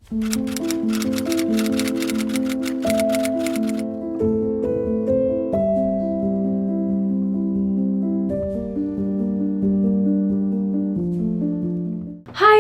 Hi,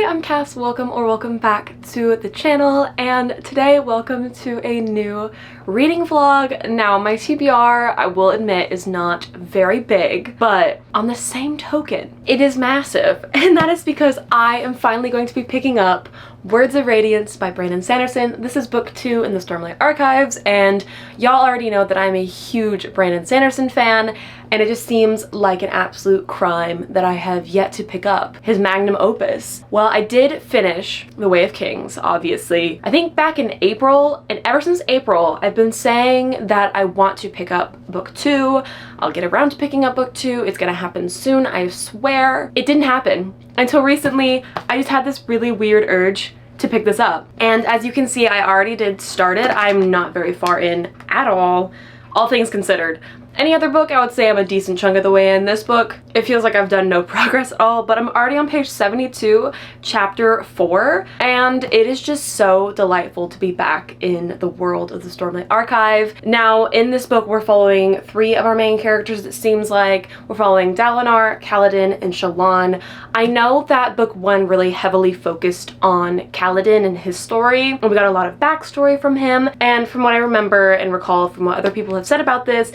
I'm Cass. Welcome back to the channel, and today welcome to a new reading vlog. Now, my TBR, I will admit, is not very big, but on the same token, it is massive, and that is because I am finally going to be picking up Words of Radiance by Brandon Sanderson. This is book 2 in the Stormlight Archives, and y'all already know that I'm a huge Brandon Sanderson fan, and it just seems like an absolute crime that I have yet to pick up his magnum opus. Well, I did finish The Way of Kings, obviously, I think back in April, and ever since April, I've been saying that I want to pick up book 2. I'll get around to picking up book 2. It's gonna happen soon, I swear. It didn't happen until recently. I just had this really weird urge to pick this up. And as you can see, I already did start it. I'm not very far in at all things considered. Any other book, I would say I'm a decent chunk of the way in. This book, it feels like I've done no progress at all, but I'm already on page 72, chapter 4, and it is just so delightful to be back in the world of the Stormlight Archive. Now, in this book, we're following 3 of our main characters, it seems like. We're following Dalinar, Kaladin, and Shallan. I know that book 1 really heavily focused on Kaladin and his story, and we got a lot of backstory from him, and from what I remember and recall from what other people have said about this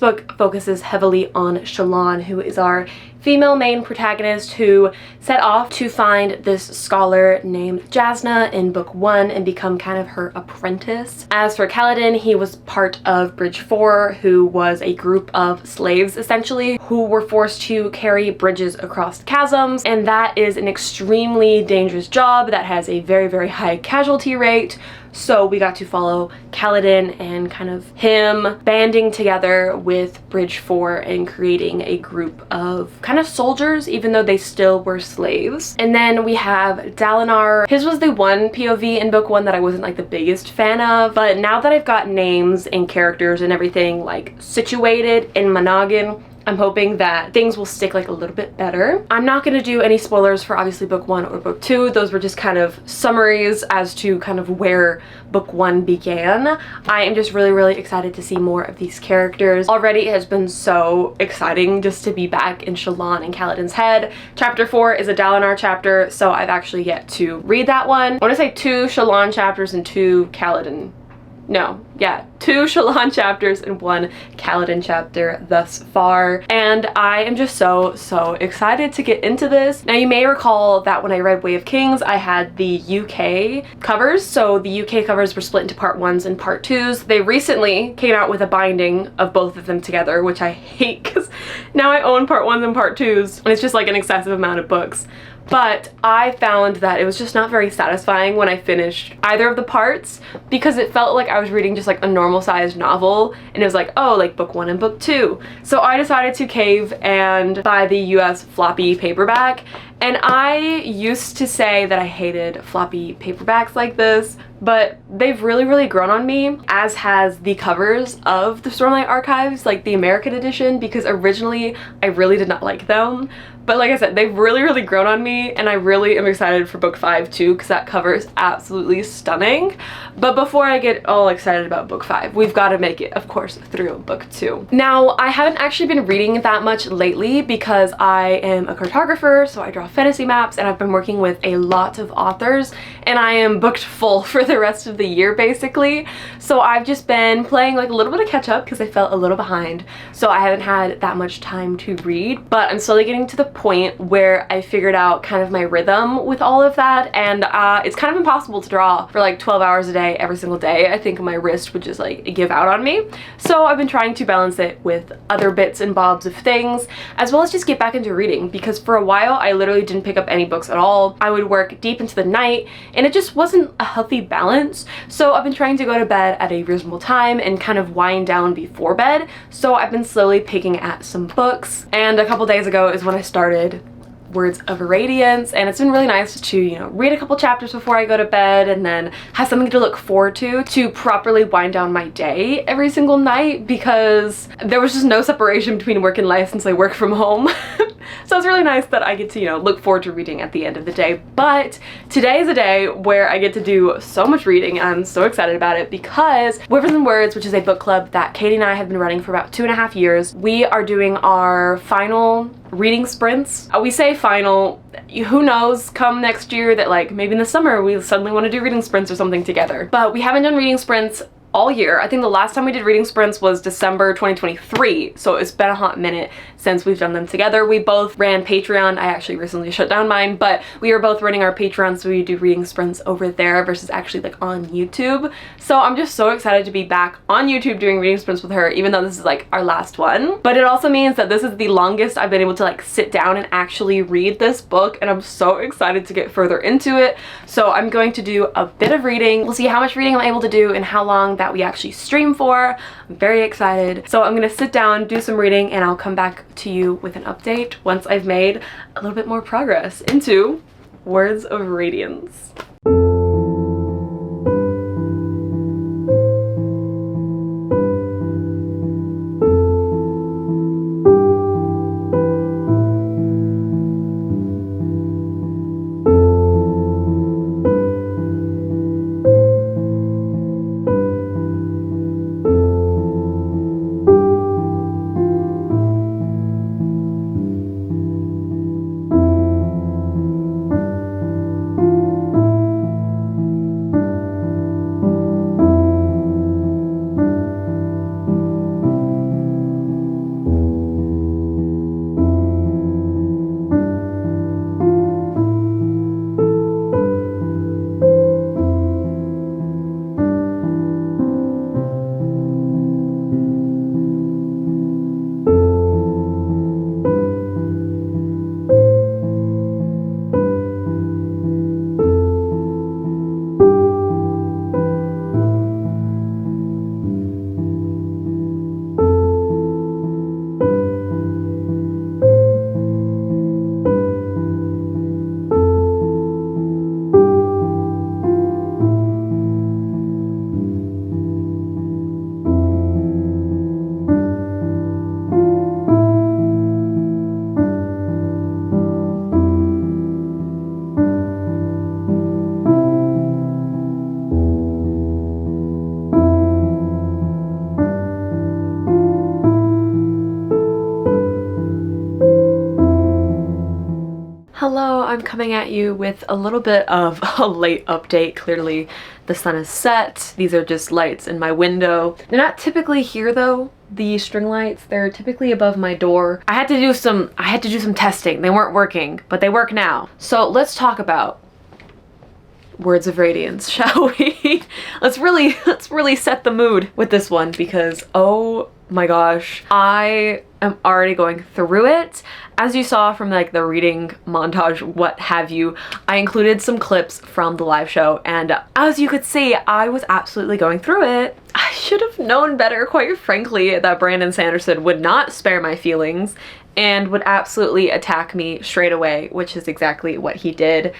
book focuses heavily on Shallan, who is our female main protagonist who set off to find this scholar named Jasna in book 1 and become kind of her apprentice. As for Kaladin, he was part of Bridge 4, who was a group of slaves essentially who were forced to carry bridges across chasms, and that is an extremely dangerous job that has a very, very high casualty rate. So we got to follow Kaladin and kind of him banding together with Bridge 4 and creating a group of kind of soldiers, even though they still were slaves. And then we have Dalinar. His was the one POV in book 1 that I wasn't like the biggest fan of, but now that I've got names and characters and everything like situated in my noggin, I'm hoping that things will stick like a little bit better. I'm not going to do any spoilers for obviously book 1 or book 2. Those were just kind of summaries as to kind of where book 1 began. I am just really, really excited to see more of these characters. Already it has been so exciting just to be back in Shallan and Kaladin's head. Chapter 4 is a Dalinar chapter, so I've actually yet to read that one. I want to say 2 Shallan chapters and 2 Kaladin. No, yeah, 2 Shallan chapters and 1 Kaladin chapter thus far, and I am just so excited to get into this. Now, you may recall that when I read Way of Kings, I had the UK covers, so the UK covers were split into part 1s and part 2s. They recently came out with a binding of both of them together, which I hate because now I own part 1s and part 2s, and it's just like an excessive amount of books. But I found that it was just not very satisfying when I finished either of the parts, because it felt like I was reading just like a normal sized novel, and it was like, oh, like book 1 and book 2. So I decided to cave and buy the US floppy paperback. And I used to say that I hated floppy paperbacks like this, but they've really, really grown on me, as has the covers of the Stormlight Archives, like the American edition, because originally I really did not like them. But like I said, they've really, really grown on me, and I really am excited for book 5 too, because that cover is absolutely stunning. But before I get all excited about book 5, we've got to make it, of course, through book 2. Now, I haven't actually been reading that much lately because I am a cartographer, so I draw fantasy maps, and I've been working with a lot of authors, and I am booked full for the rest of the year basically. So I've just been playing like a little bit of catch up because I felt a little behind, so I haven't had that much time to read, but I'm slowly getting to the point where I figured out kind of my rhythm with all of that, and it's kind of impossible to draw for like 12 hours a day every single day. I think my wrist would just like give out on me. So I've been trying to balance it with other bits and bobs of things, as well as just get back into reading, because for a while I literally didn't pick up any books at all. I would work deep into the night, and it just wasn't a healthy balance. So I've been trying to go to bed at a reasonable time and kind of wind down before bed. So I've been slowly picking at some books, and a couple days ago is when I started Words of Radiance, and it's been really nice to, you know, read a couple chapters before I go to bed and then have something to look forward to properly wind down my day every single night, because there was just no separation between work and life since I work from home. So it's really nice that I get to, you know, look forward to reading at the end of the day. But today is a day where I get to do so much reading, and I'm so excited about it because Whispers and Words, which is a book club that Katie and I have been running for about 2.5 years, we are doing our final reading sprints. We say final, who knows, come next year that like maybe in the summer we suddenly want to do reading sprints or something together. But we haven't done reading sprints all year. I think the last time we did reading sprints was December 2023, so it's been a hot minute since we've done them together. We both ran Patreon. I actually recently shut down mine, but we are both running our Patreon, so we do reading sprints over there versus actually like on YouTube. So I'm just so excited to be back on YouTube doing reading sprints with her, even though this is like our last one. But it also means that this is the longest I've been able to like sit down and actually read this book, and I'm so excited to get further into it. So I'm going to do a bit of reading. We'll see how much reading I'm able to do and how long that we actually stream for. I'm very excited. So I'm gonna sit down, do some reading, and I'll come back to you with an update once I've made a little bit more progress into Words of Radiance. Hello, I'm coming at you with a little bit of a late update. Clearly the sun is set. These are just lights in my window. They're not typically here though, the string lights. They're typically above my door. I had to do some testing. They weren't working, but they work now. So let's talk about Words of Radiance, shall we? let's really set the mood with this one because oh my gosh, I am already going through it. As you saw from like the reading montage, what have you, I included some clips from the live show, and as you could see, I was absolutely going through it. I should have known better, quite frankly, that Brandon Sanderson would not spare my feelings and would absolutely attack me straight away, which is exactly what he did.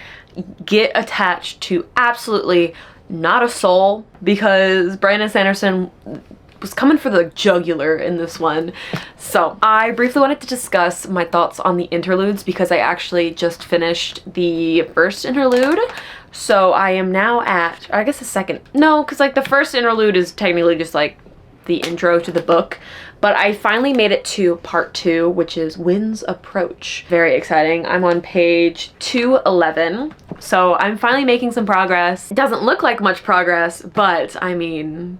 Get attached to absolutely not a soul, because Brandon Sanderson was coming for the jugular in this one. So I briefly wanted to discuss my thoughts on the interludes because I actually just finished the first interlude. So I am now at, I guess the second, no, because like the first interlude is technically just like the intro to the book, but I finally made it to part 2, which is Wind's Approach. Very exciting. I'm on page 211, so I'm finally making some progress. It doesn't look like much progress, but I mean,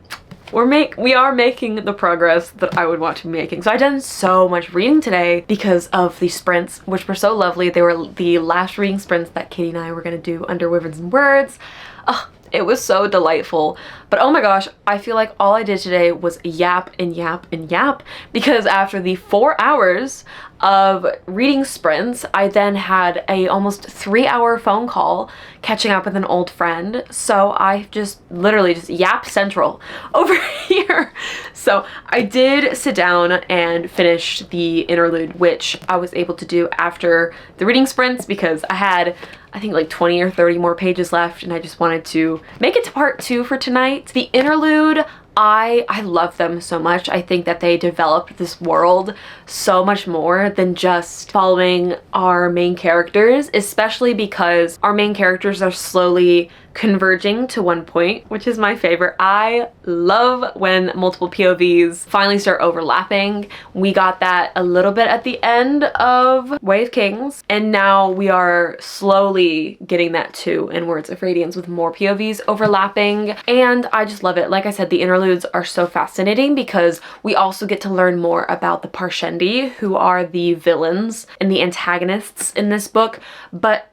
we are making the progress that I would want to be making. So I've done so much reading today because of the sprints, which were so lovely. They were the last reading sprints that Katie and I were gonna do under Whispers and Words. Ugh, it was so delightful. But oh my gosh, I feel like all I did today was yap and yap and yap, because after the 4 hours of reading sprints, I then had a almost 3-hour phone call catching up with an old friend. So I just literally just yap central over here. So I did sit down and finish the interlude, which I was able to do after the reading sprints because I had, I think, like 20 or 30 more pages left, and I just wanted to make it to part 2 for tonight. The interlude, I love them so much. I think that they developed this world so much more than just following our main characters, especially because our main characters are slowly converging to one point, which is my favorite. I love when multiple POVs finally start overlapping. We got that a little bit at the end of Way of Kings, and now we are slowly getting that too in Words of Radiance with more POVs overlapping, and I just love it. Like I said, the interludes are so fascinating because we also get to learn more about the Parshendi, who are the villains and the antagonists in this book. But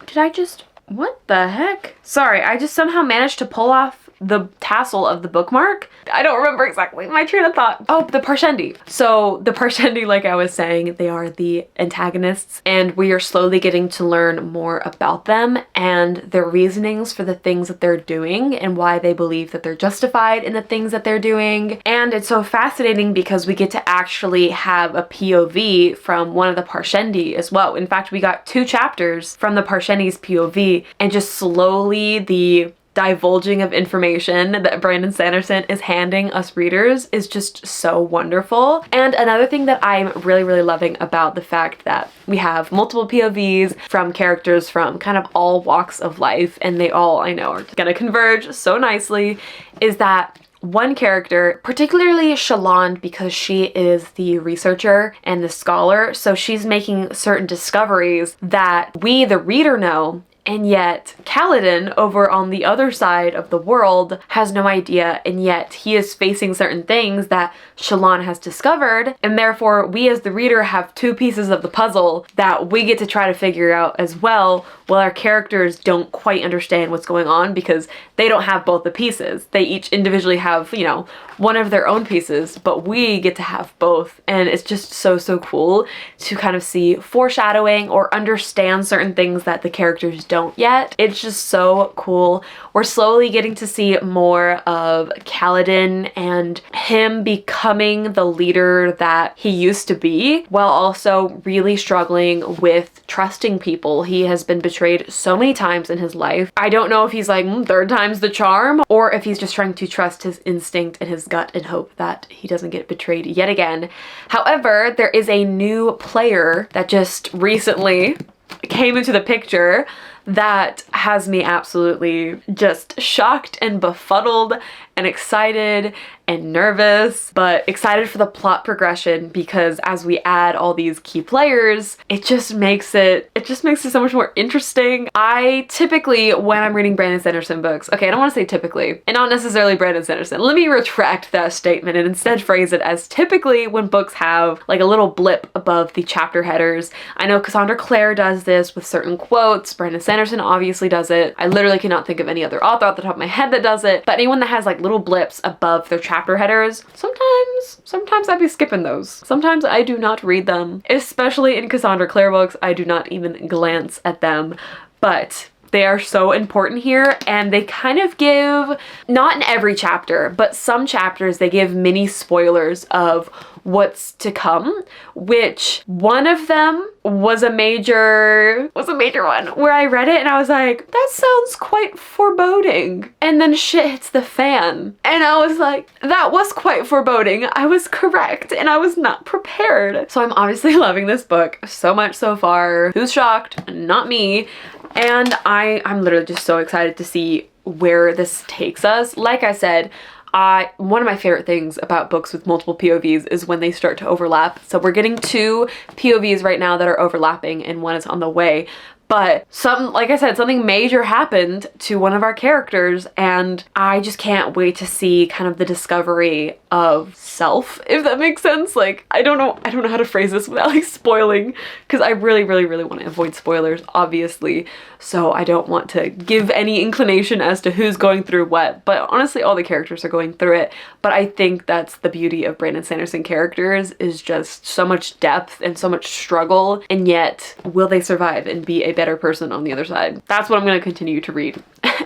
did I just, what the heck? Sorry, I just somehow managed to pull off the tassel of the bookmark. I don't remember exactly my train of thought. Oh, the Parshendi. So the Parshendi, like I was saying, they are the antagonists, and we are slowly getting to learn more about them and their reasonings for the things that they're doing and why they believe that they're justified in the things that they're doing. And it's so fascinating because we get to actually have a POV from one of the Parshendi as well. In fact, we got 2 chapters from the Parshendi's POV, and just slowly the divulging of information that Brandon Sanderson is handing us readers is just so wonderful. And another thing that I'm really loving about the fact that we have multiple POVs from characters from kind of all walks of life, and they all, I know, are gonna converge so nicely, is that one character, particularly Shalond, because she is the researcher and the scholar, so she's making certain discoveries that we, the reader, know, and yet Kaladin over on the other side of the world has no idea, and yet he is facing certain things that Shalon has discovered, and therefore we as the reader have 2 pieces of the puzzle that we get to try to figure out as well, while our characters don't quite understand what's going on because they don't have both the pieces. They each individually have, you know, one of their own pieces, but we get to have both, and it's just so cool to kind of see foreshadowing or understand certain things that the characters don't yet. It's just so cool. We're slowly getting to see more of Kaladin and him becoming the leader that he used to be, while also really struggling with trusting people. He has been betrayed so many times in his life. I don't know if he's like, 3rd time's the charm, or if he's just trying to trust his instinct and his gut and hope that he doesn't get betrayed yet again. However, there is a new player that just recently came into the picture that has me absolutely just shocked and befuddled and excited and nervous, but excited for the plot progression, because as we add all these key players, it just makes it so much more interesting. I typically, when I'm reading Brandon Sanderson books, okay, I don't want to say typically, and not necessarily Brandon Sanderson, let me retract that statement and instead phrase it as typically when books have like a little blip above the chapter headers. I know Cassandra Clare does this with certain quotes, Brandon Sanderson obviously does it. I literally cannot think of any other author off the top of my head that does it, but anyone that has like little blips above their chapter headers, sometimes I'd be skipping those. Sometimes I do not read them, especially in Cassandra Clare books. I do not even glance at them, but they are so important here, and they kind of give, not in every chapter, but some chapters they give mini spoilers of what's to come, which one of them was a major one where I read it and I was like, that sounds quite foreboding. And then shit hits the fan. And I was like, that was quite foreboding. I was correct and I was not prepared. So I'm obviously loving this book so much so far. Who's shocked? Not me. And I'm literally just so excited to see where this takes us. Like I said, one of my favorite things about books with multiple POVs is when they start to overlap. So we're getting 2 POVs right now that are overlapping and one is on the way. But like I said, something major happened to one of our characters, and I just can't wait to see kind of the discovery of self, if that makes sense. Like, I don't know how to phrase this without like spoiling, because I really want to avoid spoilers, obviously. So I don't want to give any inclination as to who's going through what, but honestly, all the characters are going through it. But I think that's the beauty of Brandon Sanderson characters, is just so much depth and so much struggle, and yet will they survive and be a better person on the other side? That's what I'm going to continue to read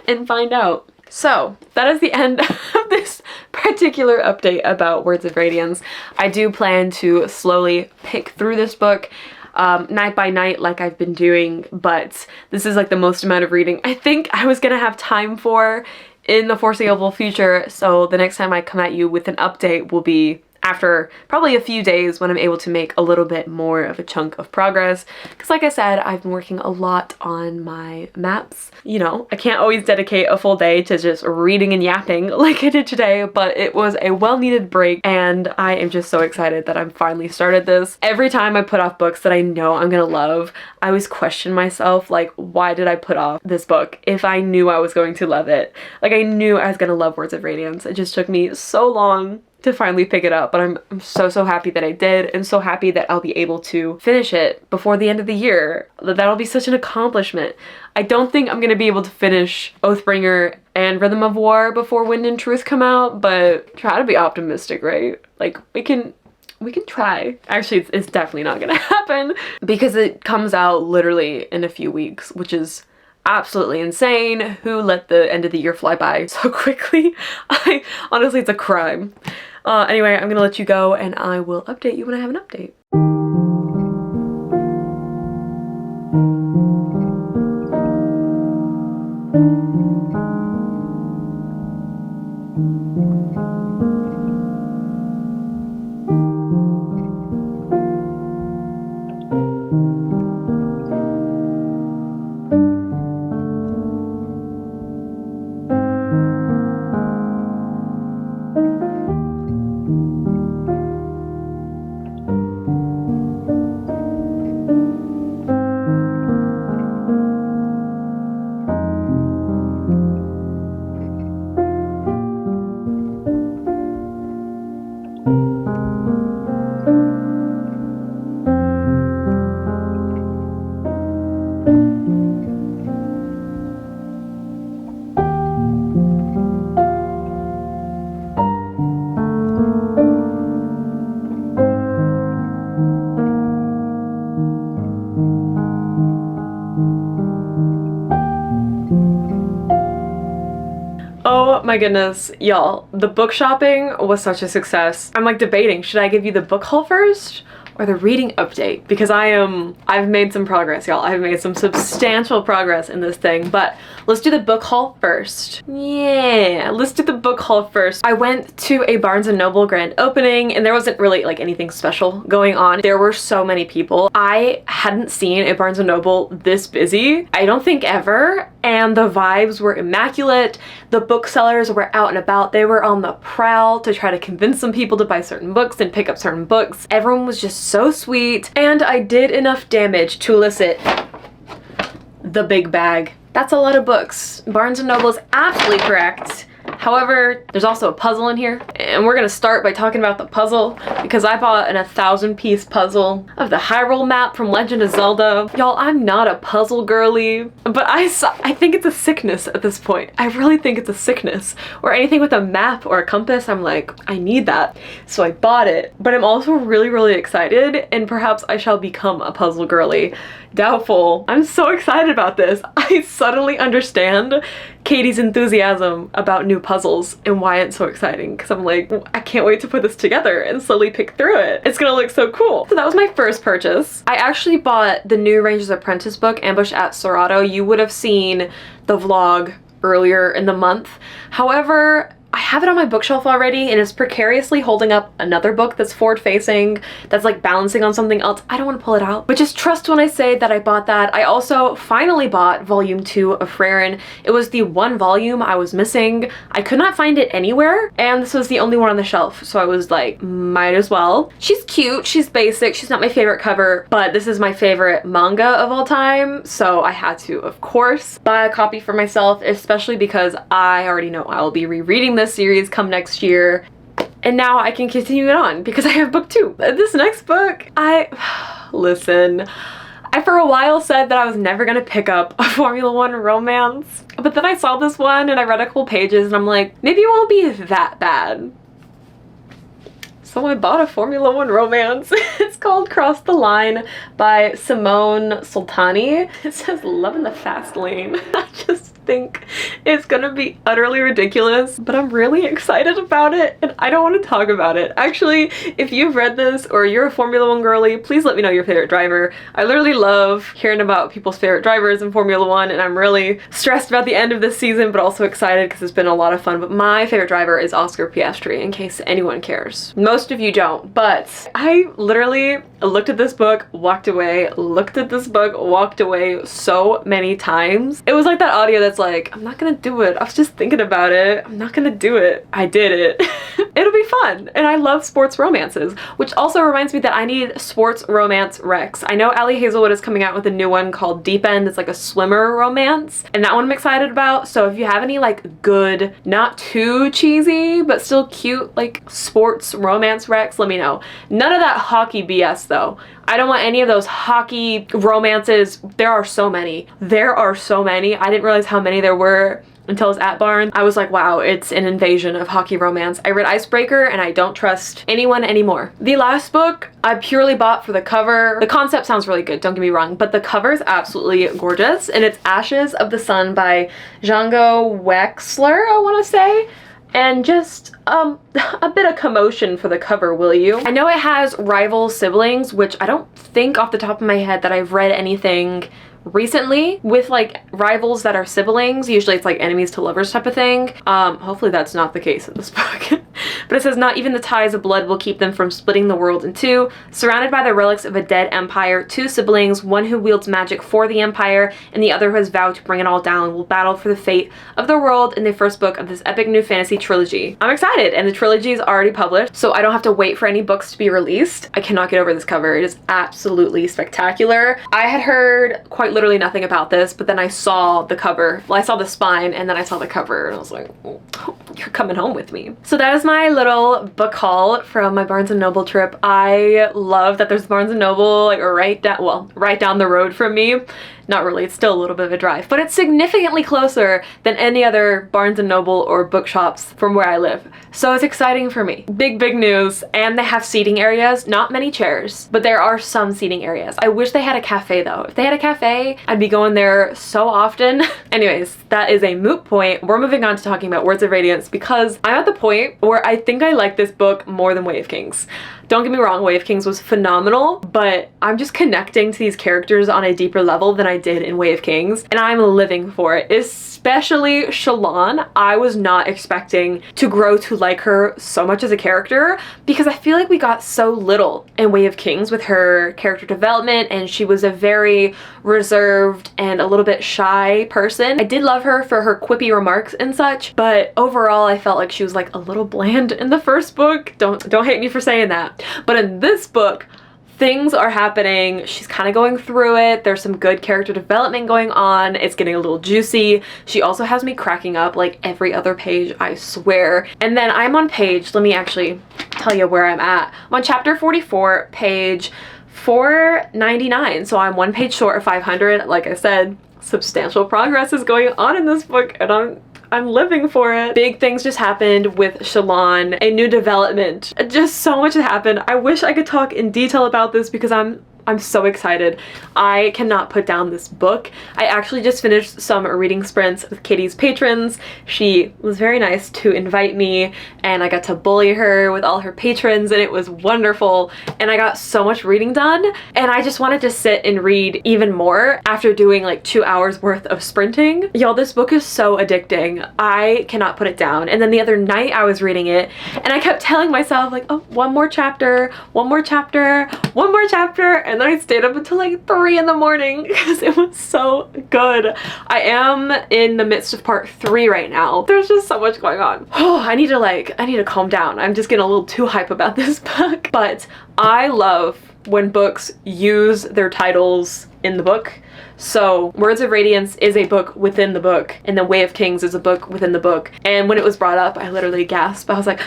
and find out. So that is the end of this particular update about Words of Radiance. I do plan to slowly pick through this book night by night like I've been doing, but this is like the most amount of reading I think I was gonna have time for in the foreseeable future, so the next time I come at you with an update will be after probably a few days when I'm able to make a little bit more of a chunk of progress. Because like I said, I've been working a lot on my maps. You know, I can't always dedicate a full day to just reading and yapping like I did today, but it was a well-needed break and I am just so excited that I'm finally started this. Every time I put off books that I know I'm gonna love, I always question myself, like, why did I put off this book if I knew I was going to love it? Like, I knew I was gonna love Words of Radiance. It just took me so long to finally pick it up, but I'm so happy that I did, and so happy that I'll be able to finish it before the end of the year. That'll be such an accomplishment. I don't think I'm gonna be able to finish Oathbringer and Rhythm of War before Wind and Truth come out, but try to be optimistic, right? Like, we can try. Actually, it's definitely not gonna happen because it comes out literally in a few weeks, which is absolutely insane. Who let the end of the year fly by so quickly? Honestly, it's a crime. Anyway, I'm gonna let you go and I will update you when I have an update. Oh my goodness, y'all, the book shopping was such a success. I'm like debating, should I give you the book haul first or the reading update? Because I've made some progress, y'all. I've made some substantial progress in this thing, but let's do the book haul first. Yeah, let's do the book haul first. I went to a Barnes & Noble grand opening and there wasn't really like anything special going on. There were so many people. I hadn't seen a Barnes & Noble this busy, I don't think ever, and the vibes were immaculate. The booksellers were out and about. They were on the prowl to try to convince some people to buy certain books and pick up certain books. Everyone was just so sweet, and I did enough damage to elicit the big bag. That's a lot of books. Barnes & Noble is absolutely correct. However, there's also a puzzle in here, and we're gonna start by talking about the puzzle because I bought an 1,000-piece puzzle of the Hyrule map from Legend of Zelda. Y'all, I'm not a puzzle girly, but I think it's a sickness at this point. I really think it's a sickness. Or anything with a map or a compass, I'm like, I need that. So I bought it, but I'm also really excited, and perhaps I shall become a puzzle girly. Doubtful. I'm so excited about this. I suddenly understand Katie's enthusiasm about new puzzles and why it's so exciting, because I'm like, I can't wait to put this together and slowly pick through it. It's gonna look so cool. So that was my first purchase. I actually bought the new Ranger's Apprentice book, Ambush at Serato. You would have seen the vlog earlier in the month. However, I have it on my bookshelf already and it's precariously holding up another book that's forward facing, that's like balancing on something else. I don't want to pull it out, but just trust when I say that I bought that. I also finally bought volume 2 of Freyrin. It was the one volume I was missing. I could not find it anywhere, and this was the only one on the shelf, so I was like, might as well. She's cute, she's basic, she's not my favorite cover, but this is my favorite manga of all time, so I had to, of course, buy a copy for myself, especially because I already know I will be rereading this series come next year, and now I can continue it on because I have book 2. This next book, listen, I for a while said that I was never gonna pick up a Formula 1 romance, but then I saw this one and I read a couple pages and I'm like, maybe it won't be that bad. So I bought a Formula 1 romance. It's called Cross the Line by Simone Sultani. It says love in the fast lane. I just think It's gonna be utterly ridiculous, but I'm really excited about it and I don't want to talk about it. Actually, if you've read this or you're a Formula One girly, please let me know your favorite driver. I literally love hearing about people's favorite drivers in Formula One, and I'm really stressed about the end of this season, but also excited because it's been a lot of fun. But my favorite driver is Oscar Piastri, in case anyone cares. Most of you don't, but I literally looked at this book, walked away, looked at this book, walked away so many times. It was like that audio that's like, I'm not gonna do it. I was just thinking about it. I'm not gonna do it. I did it. It'll be fun. And I love sports romances, which also reminds me that I need sports romance recs. I know Ali Hazelwood is coming out with a new one called Deep End. It's like a swimmer romance, and that one I'm excited about. So if you have any like good, not too cheesy, but still cute like sports romance recs, let me know. None of that hockey BS though. I don't want any of those hockey romances. There are so many. There are so many. I didn't realize how many there were until I was at Barnes. I was like, wow, it's an invasion of hockey romance. I read Icebreaker and I don't trust anyone anymore. The last book I purely bought for the cover. The concept sounds really good, don't get me wrong, but the cover is absolutely gorgeous, and it's Ashes of the Sun by Django Wexler, I want to say. And just a bit of commotion for the cover, will you? I know it has rival siblings, which I don't think off the top of my head that I've read anything recently with like rivals that are siblings. Usually it's like enemies to lovers type of thing. Hopefully that's not the case in this book. But it says, not even the ties of blood will keep them from splitting the world in two. Surrounded by the relics of a dead empire, two siblings, one who wields magic for the empire and the other who has vowed to bring it all down, will battle for the fate of the world in the first book of this epic new fantasy trilogy. I'm excited, and the trilogy is already published, so I don't have to wait for any books to be released. I cannot get over this cover. It is absolutely spectacular. I had heard quite literally nothing about this, but then I saw the cover. Well, I saw the spine and then I saw the cover and I was like, oh, you're coming home with me. So that is my little book haul from my Barnes & Noble trip. I love that there's Barnes & Noble like right down the road from me. Not really, it's still a little bit of a drive, but it's significantly closer than any other Barnes & Noble or bookshops from where I live. So it's exciting for me. Big news. And they have seating areas, not many chairs, but there are some seating areas. I wish they had a cafe though. If they had a cafe, I'd be going there so often. Anyways, that is a moot point. We're moving on to talking about Words of Radiance because I'm at the point where I think I like this book more than Way of Kings. Don't get me wrong, Way of Kings was phenomenal, but I'm just connecting to these characters on a deeper level than I did in Way of Kings, and I'm living for it. Especially Shallan. I was not expecting to grow to like her so much as a character because I feel like we got so little in Way of Kings with her character development, and she was a very reserved and a little bit shy person. I did love her for her quippy remarks and such, but overall I felt like she was like a little bland in the first book. Don't hate me for saying that. But in this book, things are happening. She's kind of going through it. There's some good character development going on. It's getting a little juicy. She also has me cracking up like every other page, I swear. And then I'm on page, let me actually tell you where I'm at. I'm on chapter 44, page 499. So I'm one page short of 500. Like I said, substantial progress is going on in this book, and I'm living for it. Big things just happened with Shallan, a new development. Just so much has happened. I wish I could talk in detail about this because I'm so excited. I cannot put down this book. I actually just finished some reading sprints with Katie's patrons. She was very nice to invite me, and I got to bully her with all her patrons, and it was wonderful. And I got so much reading done, and I just wanted to sit and read even more after doing like 2 hours worth of sprinting. Y'all, this book is so addicting. I cannot put it down. And then the other night I was reading it, and I kept telling myself like, oh, one more chapter, one more chapter, one more chapter. And then I stayed up until like 3 in the morning because it was so good. I am in the midst of part 3 right now. There's just so much going on. Oh, I need to calm down. I'm just getting a little too hype about this book. But I love when books use their titles in the book. So Words of Radiance is a book within the book, and then Way of Kings is a book within the book. And when it was brought up, I literally gasped. I was like,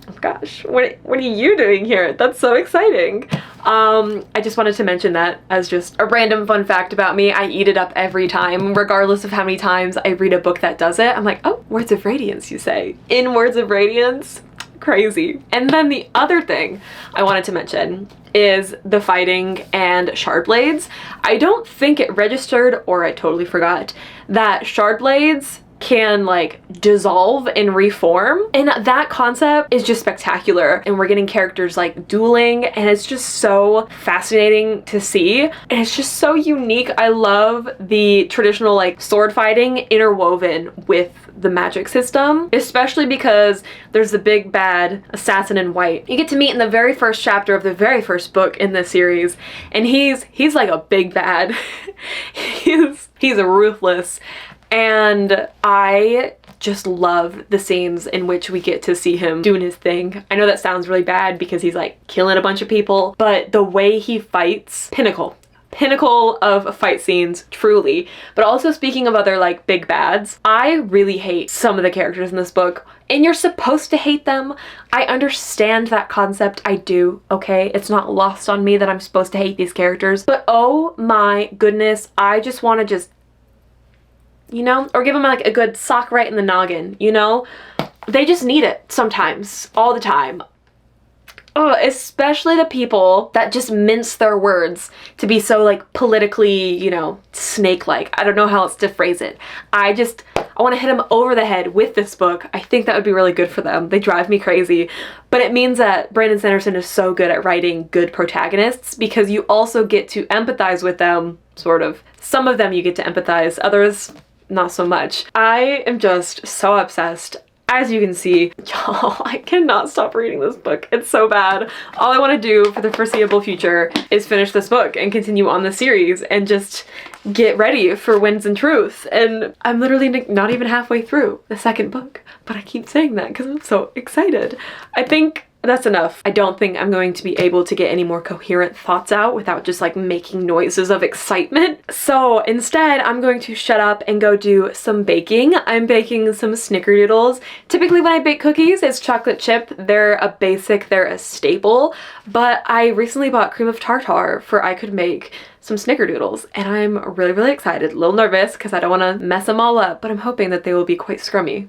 oh gosh, what are you doing here? That's so exciting. I just wanted to mention that as just a random fun fact about me. I eat it up every time, regardless of how many times I read a book that does it. I'm like, oh, Words of Radiance, you say. In Words of Radiance? Crazy. And then the other thing I wanted to mention is the fighting and shard blades. I don't think it registered, or I totally forgot, that shard blades can like dissolve and reform, and that concept is just spectacular. And we're getting characters like dueling, and it's just so fascinating to see, and it's just so unique. I love the traditional like sword fighting interwoven with the magic system, especially because there's the big bad assassin in white you get to meet in the very first chapter of the very first book in this series, and he's like a big bad. he's a ruthless, and I just love the scenes in which we get to see him doing his thing. I know that sounds really bad because he's like killing a bunch of people, but the way he fights, pinnacle of fight scenes, truly. But also, speaking of other like big bads, I really hate some of the characters in this book, and you're supposed to hate them. I understand that concept, I do, okay? It's not lost on me that I'm supposed to hate these characters, but oh my goodness, I just want to just, you know, or give them like a good sock right in the noggin, you know? They just need it sometimes, all the time. Oh, especially the people that just mince their words to be so like politically, you know, snake-like. I don't know how else to phrase it. I want to hit them over the head with this book. I think that would be really good for them. They drive me crazy. But it means that Brandon Sanderson is so good at writing good protagonists, because you also get to empathize with them, sort of. Some of them you get to empathize, others not so much. I am just so obsessed. As you can see, y'all, I cannot stop reading this book. It's so bad. All I want to do for the foreseeable future is finish this book and continue on the series and just get ready for Winds and Truth. And I'm literally not even halfway through the second book, but I keep saying that because I'm so excited. I think that's enough. I don't think I'm going to be able to get any more coherent thoughts out without just like making noises of excitement. So instead, I'm going to shut up and go do some baking. I'm baking some snickerdoodles. Typically when I bake cookies, it's chocolate chip. They're a basic, they're a staple, but I recently bought cream of tartar for I could make some snickerdoodles, and I'm really, really excited. A little nervous because I don't want to mess them all up, but I'm hoping that they will be quite scrummy.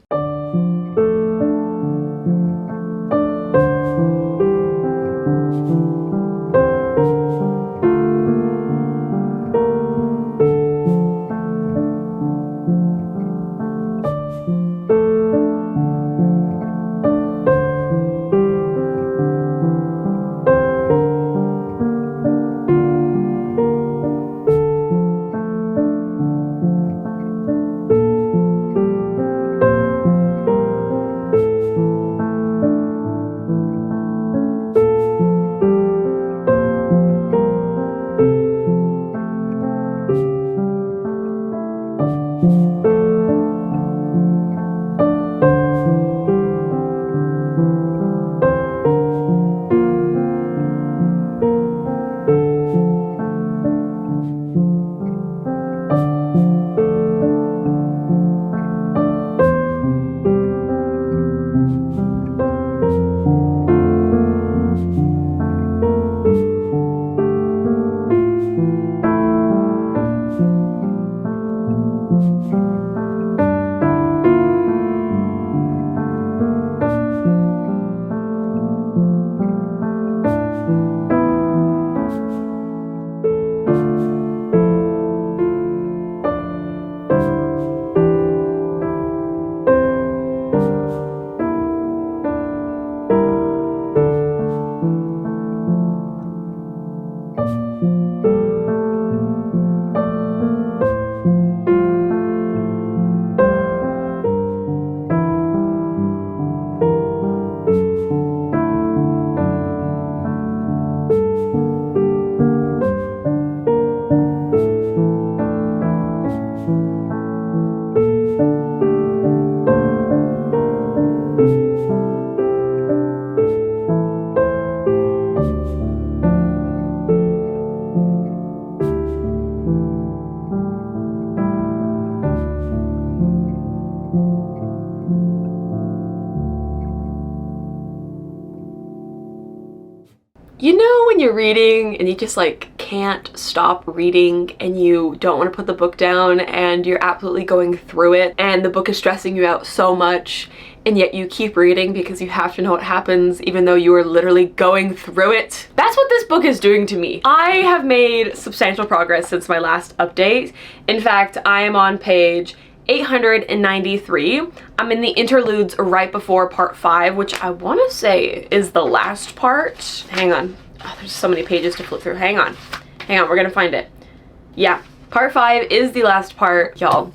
You know when you're reading and you just like can't stop reading and you don't want to put the book down and you're absolutely going through it and the book is stressing you out so much and yet you keep reading because you have to know what happens even though you are literally going through it? That's what this book is doing to me. I have made substantial progress since my last update. In fact, I am on page 893. I'm in the interludes right before part 5, which I want to say is the last part. Hang on. Oh, there's so many pages to flip through. Hang on. We're gonna find it. Yeah, part 5 is the last part, y'all.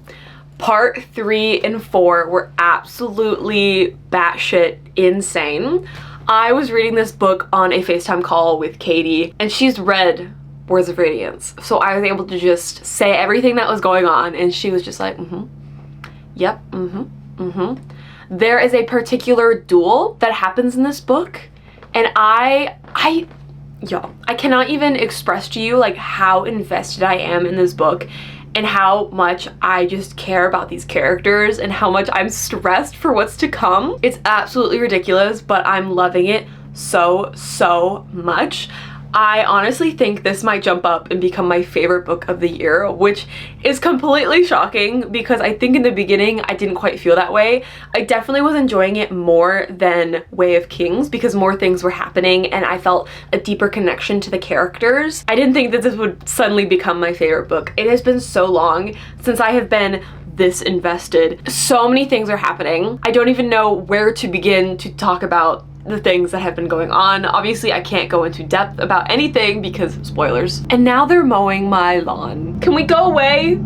Part 3 and 4 were absolutely batshit insane. I was reading this book on a FaceTime call with Katie, and she's read Words of Radiance. So I was able to just say everything that was going on, and she was just like, yep, There is a particular duel that happens in this book, and y'all, I cannot even express to you like how invested I am in this book and how much I just care about these characters and how much I'm stressed for what's to come. It's absolutely ridiculous, but I'm loving it so much. I honestly think this might jump up and become my favorite book of the year, which is completely shocking because I think in the beginning I didn't quite feel that way. I definitely was enjoying it more than Way of Kings because more things were happening and I felt a deeper connection to the characters. I didn't think that this would suddenly become my favorite book. It has been so long since I have been this invested. So many things are happening. I don't even know where to begin to talk about the things that have been going on. Obviously, I can't go into depth about anything because of spoilers. And now they're mowing my lawn. Can we go away?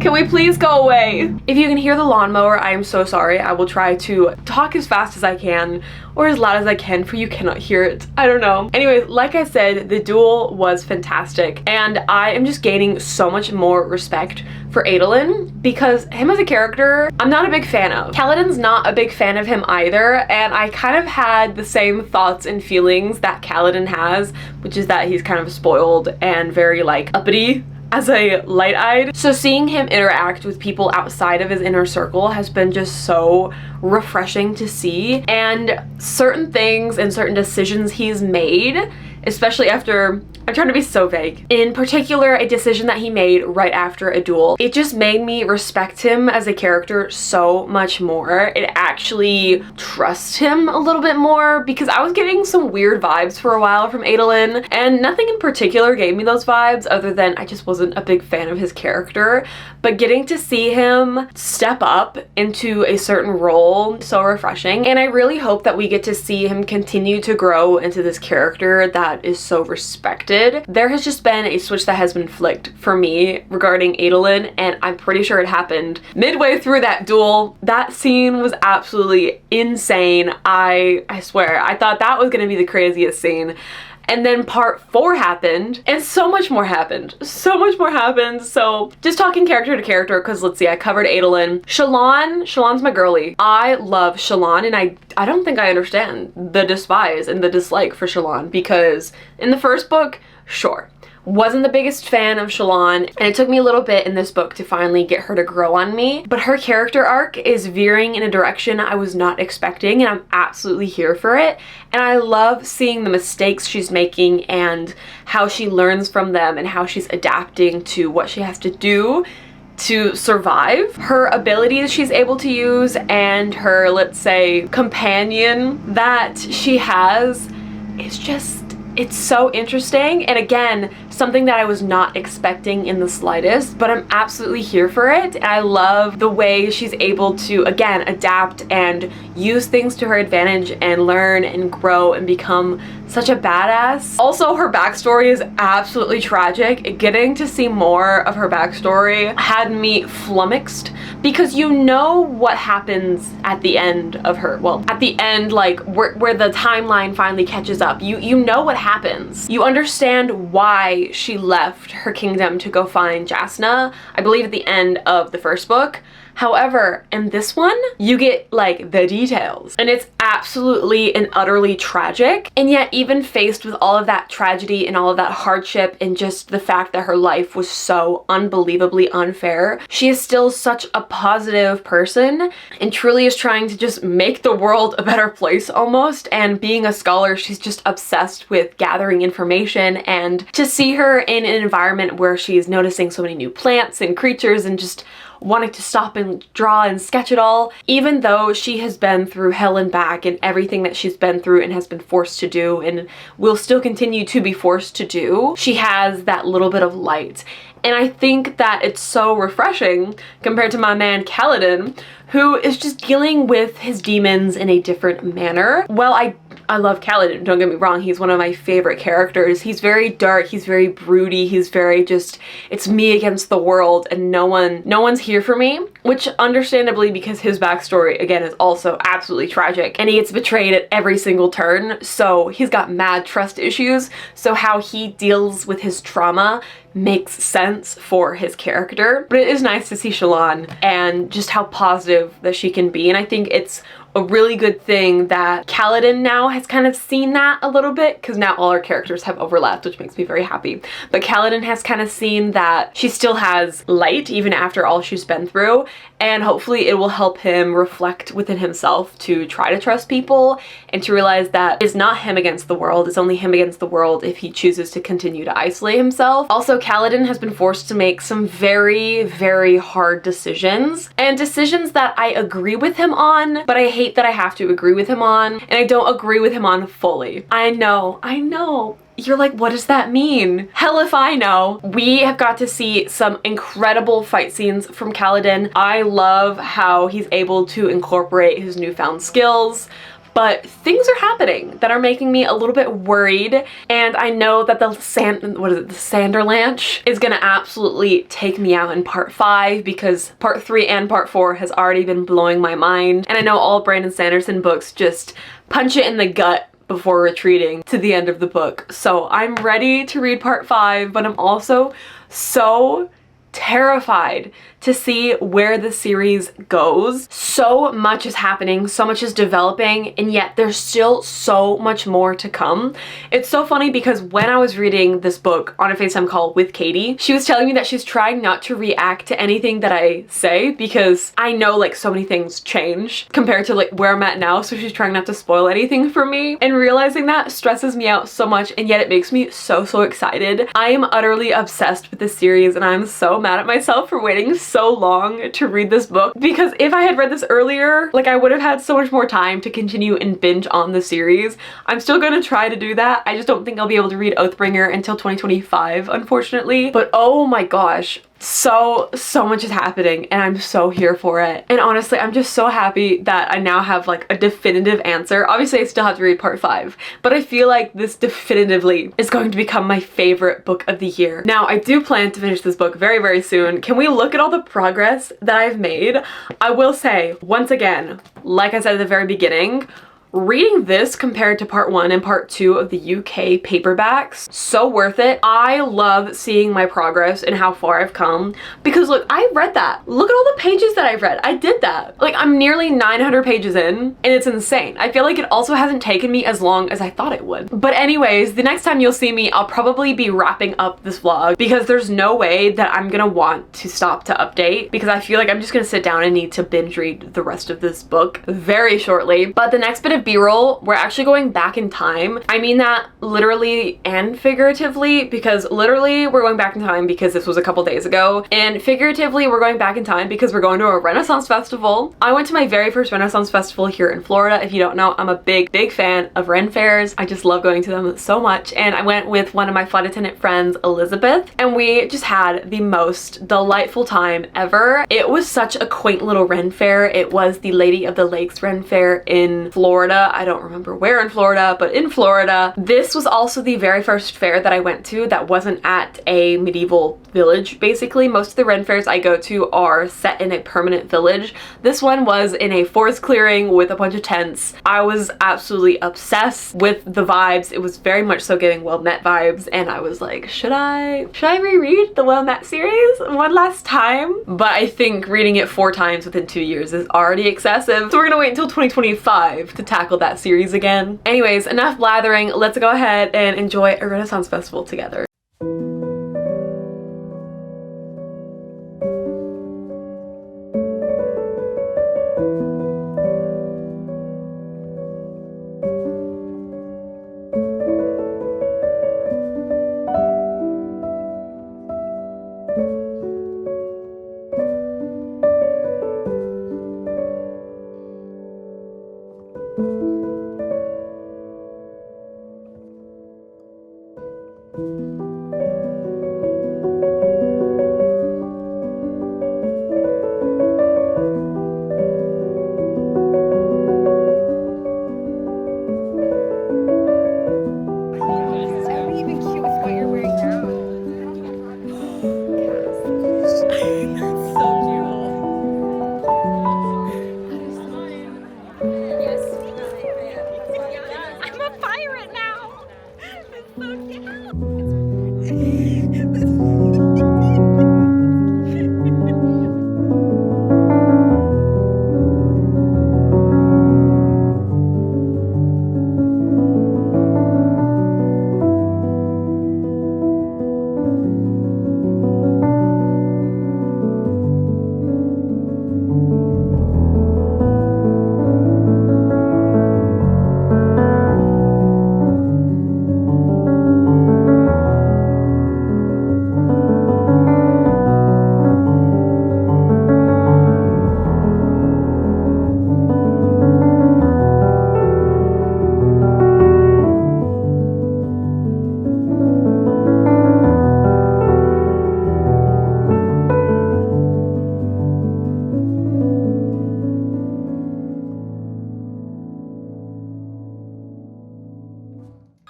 Can we please go away? If you can hear the lawnmower, I am so sorry. I will try to talk as fast as I can or as loud as I can for you cannot hear it. I don't know. Anyway, like I said, the duel was fantastic and I am just gaining so much more respect for Adolin because him as a character, I'm not a big fan of. Kaladin's not a big fan of him either, and I kind of had the same thoughts and feelings that Kaladin has, which is that he's kind of spoiled and very like uppity as a light-eyed. So seeing him interact with people outside of his inner circle has been just so refreshing to see, and certain things and certain decisions he's made, especially after, I'm trying to be so vague. In particular, a decision that he made right after a duel. It just made me respect him as a character so much more. It actually trusts him a little bit more because I was getting some weird vibes for a while from Adolin, and nothing in particular gave me those vibes other than I just wasn't a big fan of his character. But getting to see him step up into a certain role, so refreshing. And I really hope that we get to see him continue to grow into this character that is so respected. There has just been a switch that has been flicked for me regarding Adolin, and I'm pretty sure it happened midway through that duel. That scene was absolutely insane. I swear, I thought that was gonna be the craziest scene. And then part 4 happened, and so much more happened. So much more happened. So just talking character to character, because let's see, I covered Adolin. Shallan's my girly. I love Shallan, and I don't think I understand the despise and the dislike for Shallan, because in the first book, sure, wasn't the biggest fan of Shallan, and it took me a little bit in this book to finally get her to grow on me, but her character arc is veering in a direction I was not expecting, and I'm absolutely here for it. And I love seeing the mistakes she's making and how she learns from them and how she's adapting to what she has to do to survive. Her abilities she's able to use and her, let's say, companion that she has is just, it's so interesting, and again, something that I was not expecting in the slightest, but I'm absolutely here for it. And I love the way she's able to, again, adapt and use things to her advantage and learn and grow and become such a badass. Also, her backstory is absolutely tragic. Getting to see more of her backstory had me flummoxed because you know what happens at the end of her, well, at the end, like where the timeline finally catches up. You know what happens. You understand why she left her kingdom to go find Jasna, I believe at the end of the first book. However, in this one, you get like the details, and it's absolutely and utterly tragic. And yet, even faced with all of that tragedy and all of that hardship and just the fact that her life was so unbelievably unfair, she is still such a positive person and truly is trying to just make the world a better place almost. And being a scholar, she's just obsessed with gathering information, and to see her in an environment where she's noticing so many new plants and creatures and just wanting to stop and draw and sketch it all, even though she has been through hell and back and everything that she's been through and has been forced to do and will still continue to be forced to do, she has that little bit of light. And I think that it's so refreshing compared to my man Kaladin, who is just dealing with his demons in a different manner. Well, I love Kaladin, don't get me wrong, he's one of my favorite characters. He's very dark, he's very broody, he's very just, it's me against the world and no one's here for me, which understandably, because his backstory, again, is also absolutely tragic and he gets betrayed at every single turn, so he's got mad trust issues, so how he deals with his trauma makes sense for his character. But it is nice to see Shallan and just how positive that she can be, and I think it's a really good thing that Kaladin now has kind of seen that a little bit, because now all our characters have overlapped, which makes me very happy. But Kaladin has kind of seen that she still has light even after all she's been through, and hopefully it will help him reflect within himself to try to trust people and to realize that it's not him against the world, it's only him against the world if he chooses to continue to isolate himself. Also, Kaladin has been forced to make some very, very hard decisions, and decisions that I agree with him on, but I hate that I have to agree with him on, and I don't agree with him on fully. I know. You're like, what does that mean? Hell if I know. We have got to see some incredible fight scenes from Kaladin. I love how he's able to incorporate his newfound skills, but things are happening that are making me a little bit worried, and I know that the Sanderlanche is gonna absolutely take me out in part 5, because part 3 and part 4 has already been blowing my mind, and I know all Brandon Sanderson books just punch it in the gut before retreating to the end of the book. So I'm ready to read part 5, but I'm also so terrified to see where the series goes. So much is happening, so much is developing, and yet there's still so much more to come. It's so funny because when I was reading this book on a FaceTime call with Katie, she was telling me that she's trying not to react to anything that I say because I know like so many things change compared to like where I'm at now, so she's trying not to spoil anything for me, and realizing that stresses me out so much, and yet it makes me so excited. I am utterly obsessed with this series, and I'm so mad at myself for waiting so long to read this book, because if I had read this earlier, like I would have had so much more time to continue and binge on the series. I'm still gonna try to do that. I just don't think I'll be able to read Oathbringer until 2025, unfortunately. But oh my gosh, so much is happening and I'm so here for it. And honestly, I'm just so happy that I now have like a definitive answer. Obviously I still have to read part 5, but I feel like this definitively is going to become my favorite book of the year. Now I do plan to finish this book very soon. Can we look at all the progress that I've made? I will say once again, like I said at the very beginning, reading this compared to part 1 and part 2 of the UK paperbacks, so worth it. I love seeing my progress and how far I've come, because look, I read that. Look at all the pages that I've read. I did that. Like I'm nearly 900 pages in and it's insane. I feel like it also hasn't taken me as long as I thought it would. But anyways, the next time you'll see me, I'll probably be wrapping up this vlog, because there's no way that I'm gonna want to stop to update, because I feel like I'm just gonna sit down and need to binge read the rest of this book very shortly. But the next bit of B-roll, we're actually going back in time. I mean that literally and figuratively, because literally we're going back in time because this was a couple days ago, and figuratively we're going back in time because we're going to a Renaissance festival. I went to my very first Renaissance festival here in Florida. If you don't know, I'm a big fan of Ren fairs. I just love going to them so much, and I went with one of my flight attendant friends, Elizabeth, and we just had the most delightful time ever. It was such a quaint little Ren fair. It was the Lady of the Lakes Ren fair in Florida. I don't remember where in Florida, but in Florida. This was also the very first fair that I went to that wasn't at a medieval village, basically. Most of the Ren fairs I go to are set in a permanent village. This one was in a forest clearing with a bunch of tents. I was absolutely obsessed with the vibes. It was very much so giving Well Met vibes, and I was like, should I reread the Well Met series one last time? But I think reading it 4 times within 2 years is already excessive, so we're gonna wait until 2025 to tackle that series again. Anyways, enough blathering. Let's go ahead and enjoy a Renaissance festival together. Thank you.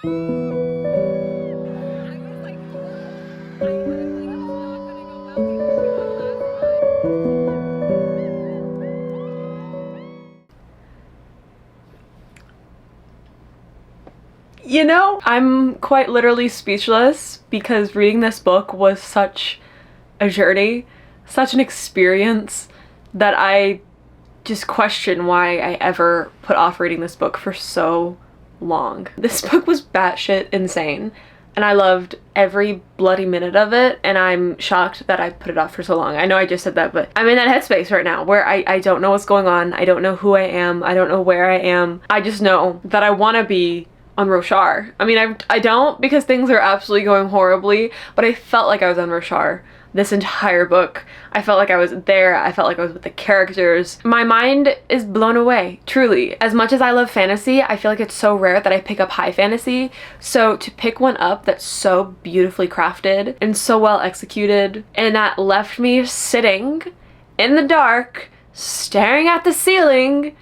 You know, I'm quite literally speechless because reading this book was such a journey, such an experience that I just question why I ever put off reading this book for so long. This book was batshit insane and I loved every bloody minute of it, and I'm shocked that I put it off for so long. I know I just said that, but I'm in that headspace right now where I don't know what's going on. I don't know who I am. I don't know where I am. I just know that I want to be on Roshar. I mean, I don't, because things are absolutely going horribly, but I felt like I was on Roshar this entire book. I felt like I was there. I felt like I was with the characters. My mind is blown away, truly. As much as I love fantasy, I feel like it's so rare that I pick up high fantasy. So to pick one up that's so beautifully crafted and so well executed, and that left me sitting in the dark, staring at the ceiling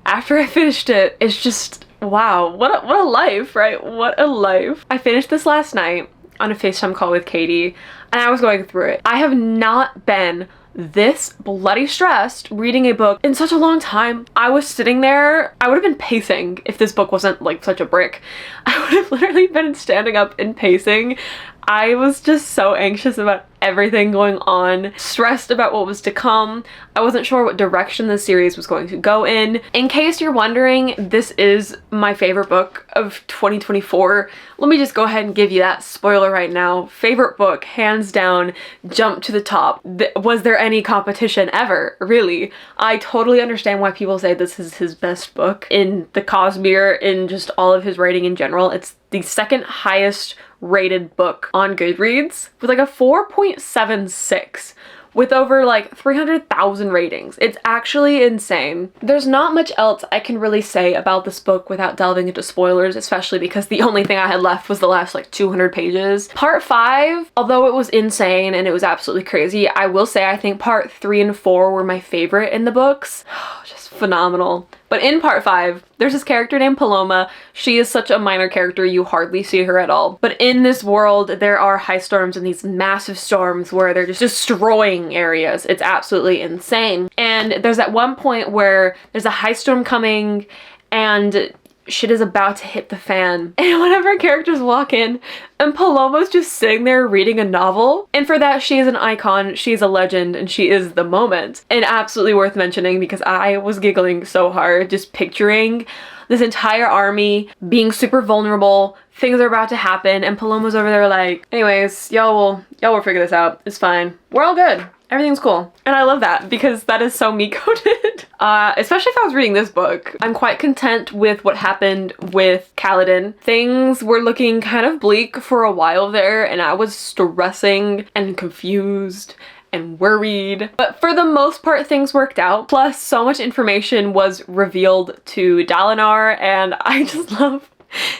after I finished it, it's just, wow, what a life, right? What a life. I finished this last night on a FaceTime call with Katie, and I was going through it. I have not been this bloody stressed reading a book in such a long time. I was sitting there, I would have been pacing if this book wasn't like such a brick. I would have literally been standing up and pacing. I was just so anxious about everything going on, stressed about what was to come. I wasn't sure what direction the series was going to go in. In case you're wondering, this is my favorite book of 2024. Let me just go ahead and give you that spoiler right now. Favorite book, hands down, jump to the top. Was there any competition ever? Really? I totally understand why people say this is his best book in the Cosmere, in just all of his writing in general. It's the second highest rated book on Goodreads with like a 4.76 with over like 300,000 ratings. It's actually insane. There's not much else I can really say about this book without delving into spoilers, especially because the only thing I had left was the last like 200 pages. Part 5, although it was insane and it was absolutely crazy, I will say I think part 3 and 4 were my favorite in the books. Just phenomenal. But in part 5, there's this character named Paloma. She is such a minor character, you hardly see her at all. But in this world, there are high storms and these massive storms where they're just destroying areas. It's absolutely insane. And there's at one point where there's a high storm coming and shit is about to hit the fan. And one of our characters walk in and Paloma's just sitting there reading a novel. And for that, she is an icon, she's a legend, and she is the moment. And absolutely worth mentioning because I was giggling so hard just picturing this entire army being super vulnerable. Things are about to happen and Paloma's over there like, anyways, y'all will figure this out. It's fine. We're all good. Everything's cool. And I love that because that is so me-coded. Especially if I was reading this book. I'm quite content with what happened with Kaladin. Things were looking kind of bleak for a while there and I was stressing and confused and worried. But for the most part, things worked out. Plus, so much information was revealed to Dalinar and I just love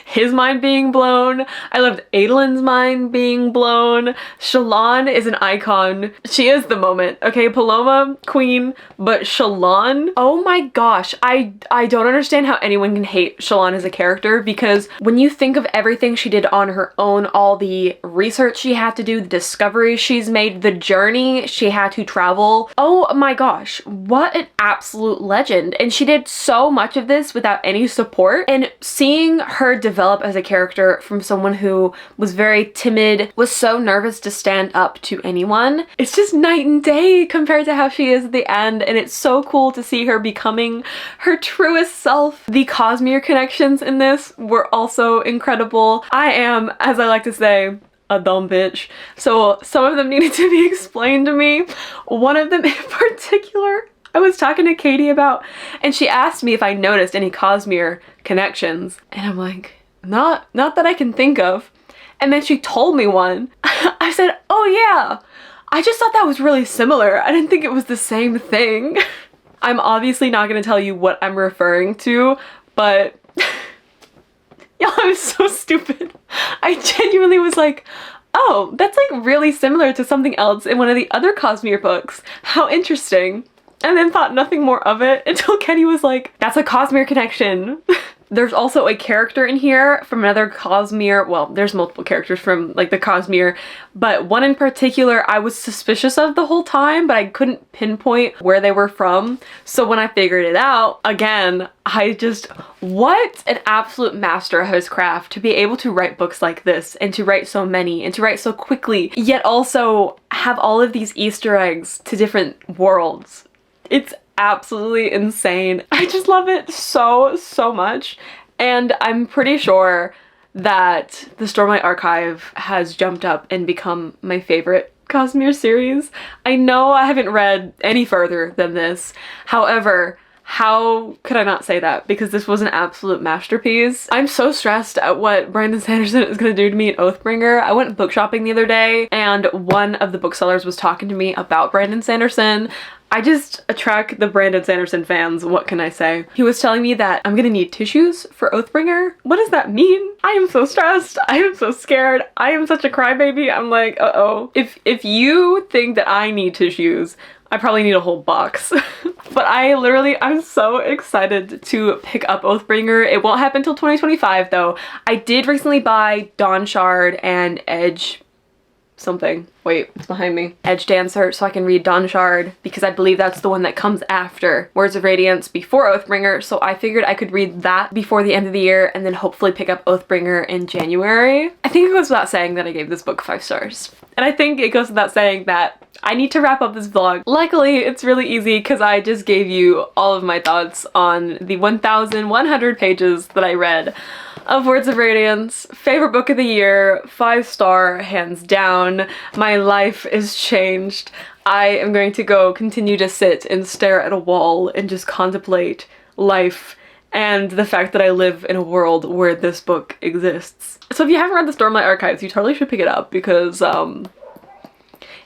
his mind being blown. I loved Adelin's mind being blown. Shallan is an icon. She is the moment. Okay, Paloma, queen, but Shallan, oh my gosh. I don't understand how anyone can hate Shallan as a character because when you think of everything she did on her own, all the research she had to do, the discoveries she's made, the journey she had to travel, oh my gosh, what an absolute legend. And she did so much of this without any support, and seeing her develop as a character from someone who was very timid, was so nervous to stand up to anyone, it's just night and day compared to how she is at the end, and it's so cool to see her becoming her truest self. The Cosmere connections in this were also incredible. I am, as I like to say, a dumb bitch, so some of them needed to be explained to me. One of them in particular I was talking to Katie about, and she asked me if I noticed any Cosmere connections, and I'm like, not that I can think of. And then she told me one. I said, oh yeah, I just thought that was really similar. I didn't think it was the same thing. I'm obviously not gonna tell you what I'm referring to, but y'all, I'm so stupid. I genuinely was like, oh, that's like really similar to something else in one of the other Cosmere books. How interesting. And then thought nothing more of it until Kenny was like, that's a Cosmere connection. There's also a character in here from another Cosmere. Well, there's multiple characters from like the Cosmere, but one in particular I was suspicious of the whole time, but I couldn't pinpoint where they were from. So when I figured it out, again, what an absolute master of his craft to be able to write books like this and to write so many and to write so quickly, yet also have all of these Easter eggs to different worlds. It's absolutely insane. I just love it so, so much. And I'm pretty sure that the Stormlight Archive has jumped up and become my favorite Cosmere series. I know I haven't read any further than this. However, how could I not say that? Because this was an absolute masterpiece. I'm so stressed at what Brandon Sanderson is gonna do to me in Oathbringer. I went book shopping the other day and one of the booksellers was talking to me about Brandon Sanderson. I just attract the Brandon Sanderson fans, what can I say? He was telling me that I'm gonna need tissues for Oathbringer. What does that mean? I am so stressed. I am so scared. I am such a crybaby. I'm like, uh-oh. If you think that I need tissues, I probably need a whole box. But I'm so excited to pick up Oathbringer. It won't happen until 2025 though. I did recently buy Dawn Shard and Edge something. Wait, it's behind me. Edge Dancer, so I can read Dawn Shard because I believe that's the one that comes after Words of Radiance before Oathbringer, so I figured I could read that before the end of the year and then hopefully pick up Oathbringer in January. I think it goes without saying that I gave this book 5 stars. And I think it goes without saying that I need to wrap up this vlog. Luckily, it's really easy because I just gave you all of my thoughts on the 1,100 pages that I read of Words of Radiance. Favorite book of the year, 5-star, hands down. My life is changed. I am going to go continue to sit and stare at a wall and just contemplate life and the fact that I live in a world where this book exists. So if you haven't read the Stormlight Archives, you totally should pick it up because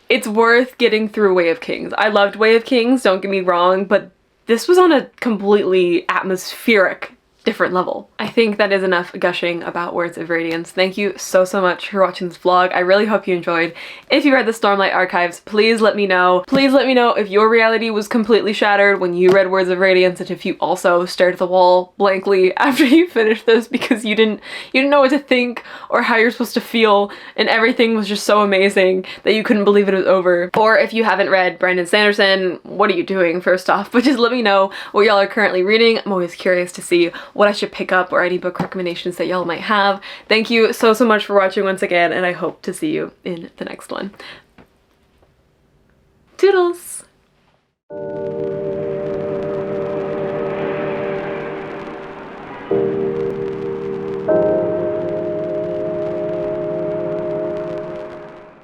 it's worth getting through Way of Kings. I loved Way of Kings, don't get me wrong, but this was on a completely atmospheric different level. I think that is enough gushing about Words of Radiance. Thank you so, so much for watching this vlog. I really hope you enjoyed. If you read the Stormlight Archives, please let me know. Please let me know if your reality was completely shattered when you read Words of Radiance and if you also stared at the wall blankly after you finished this because you didn't know what to think or how you're supposed to feel and everything was just so amazing that you couldn't believe it was over. Or if you haven't read Brandon Sanderson, what are you doing first off? But just let me know what y'all are currently reading. I'm always curious to see what I should pick up or any book recommendations that y'all might have. Thank you so, so much for watching once again, and I hope to see you in the next one. Toodles!